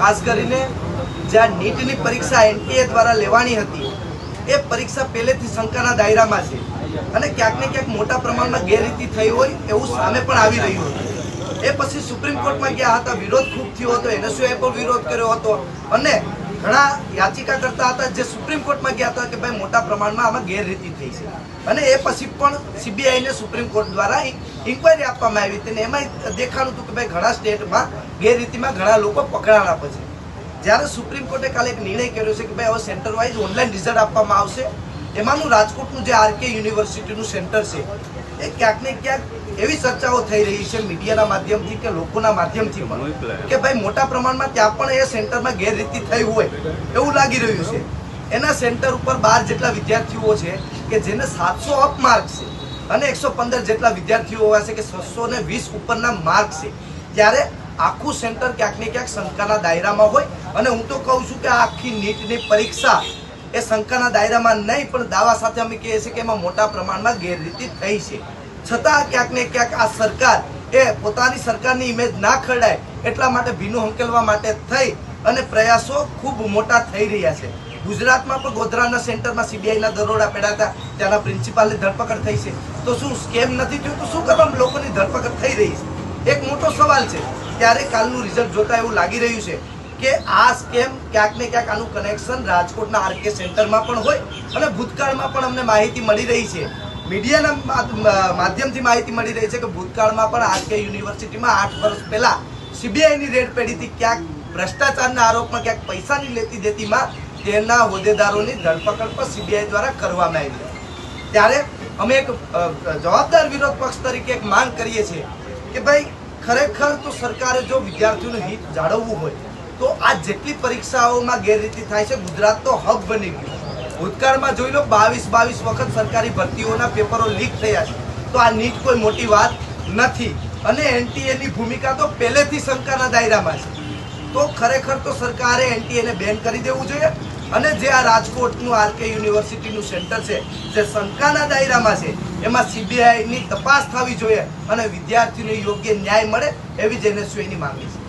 ખાસ કરીને જ્યાં નીટની પરીક્ષા એનટીએ દ્વારા લેવાની હતી એ પરીક્ષા પહેલેથી શંકાના દાયરામાં છે અને ક્યાંક ને ક્યાંક મોટા પ્રમાણમાં ગેરરીતિ થઈ હોય એવું સામે પણ આવી રહ્યું હતું। એ પછી સુપ્રીમ કોર્ટમાં ગયા હતા, વિરોધ ખૂબ થયો હતો, એનએસયુએ પણ વિરોધ કર્યો હતો અને ઘણા યાચિકા કરતા હતા જે સુપ્રીમ કોર્ટમાં ગયા હતા કે ભાઈ મોટા પ્રમાણમાં આમાં ગેરરીતિ થઈ છે અને એ પછી પણ સીબીઆઈને સુપ્રીમ કોર્ટ દ્વારા ઇન્કવાયરી આપવામાં આવી હતી અને એમાં દેખાણું હતું કે ભાઈ ઘણા સ્ટેટમાં ગેરરીતિમાં ઘણા લોકો પકડાણા પછી જ્યારે સુપ્રીમ કોર્ટે કાલે એક નિર્ણય કર્યો છે કે ભાઈ હવે સેન્ટર વાઇઝ ઓનલાઈન રિઝલ્ટ આપવામાં આવશે। એમાંનું રાજકોટનું જે આરકે યુનિવર્સિટીનું સેન્ટર છે એ ક્યાંક ને ક્યાંક એવી ચર્ચાઓ થઈ રહી છે મીડિયાના માધ્યમથી કે લોકોના માધ્યમથી પણ કે ભાઈ મોટા પ્રમાણમાં ત્યાં પણ એ સેન્ટરમાં ગેરરીતિ થઈ હોય એવું લાગી રહ્યું છે। એના સેન્ટર ઉપર 12 જેટલા વિદ્યાર્થીઓ છે કે જેને 700 અપ માર્ક છે અને 115 જેટલા વિદ્યાર્થીઓ એવા છે કે 620 ઉપરના માર્ક છે, ત્યારે આખું સેન્ટર ક્યાંક ને ક્યાંક શંકાના દાયરામાં હોય અને હું તો કહું છું કે આખી નીટની પરીક્ષા એ શંકાના દાયરામાં નહીં પણ દાવા સાથે અમે કહીએ છીએ કે એમાં મોટા પ્રમાણમાં ગેરરીતિ થઈ છે, છતાં ક્યાંક ને ક્યાંક આ સરકાર એ પોતાની સરકારની ઇમેજ ના ખરડાય એટલા માટે ભીનું હંકેલવા માટે થઈ અને પ્રયાસો ખૂબ મોટા થઈ રહ્યા છે। ગુજરાતમાં પણ ગોધરાના સેન્ટરમાં સીબીઆઈના દરોડા પડ્યા હતા, ત્યાંના પ્રિન્સિપાલની ધરપકડ થઈ છે, તો શું સ્કેમ નથી થયું? તો શું કરવા લોકોની ધરપકડ થઈ રહી છે? એક મોટો સવાલ છે। ત્યારે કાલનું રિઝલ્ટ જોતા એવું લાગી રહ્યું છે કે આ સ્કેમ ક્યાંક ને ક્યાંક આનું કનેક્શન રાજકોટના આરકે સેન્ટરમાં પણ હોય અને ભૂતકાળમાં પણ અમને માહિતી મળી રહી છે, મીડિયાના માધ્યમથી માહિતી મળી રહી છે કે ભૂતકાળમાં પણ આરકે યુનિવર્સિટીમાં 8 વર્ષ પહેલા સીબીઆઈની રેડ પડી હતી, ક્યાંક ભ્રષ્ટાચારના આરોપમાં ક્યાંક પૈસાની લેતી દેતીમાં તેના હોદ્દેદારોની ધરપકડ પણ સીબીઆઈ દ્વારા કરવામાં આવી। ત્યારે અમે એક જવાબદાર વિરોધ પક્ષ તરીકે એક માંગ કરીએ છીએ કે ભાઈ ખરેખર તો સરકારે જો વિદ્યાર્થીઓનું હિત જાળવવું હોય તો આ જેટલી પરીક્ષાઓમાં ગેરરીતિ થાય છે, ગુજરાત તો હબ બની ગયું। ભૂતકાળમાં જોઈ લો 22 વખત સરકારી ભરતીઓના પેપરો લીક થયા છે, તો આ નીટ કોઈ મોટી વાત નથી અને એનટીએની ભૂમિકા તો પહેલેથી શંકાના દાયરામાં છે, તો ખરેખર તો સરકારે એનટીએને બેન કરી દેવું જોઈએ અને જે આ રાજકોટનું આરકે યુનિવર્સિટીનું સેન્ટર છે જે શંકાના દાયરામાં છે એમાં સીબીઆઈની તપાસ થવી જોઈએ અને વિદ્યાર્થીઓને યોગ્ય ન્યાય મળે એવી જ એનએસયુની માંગણી છે।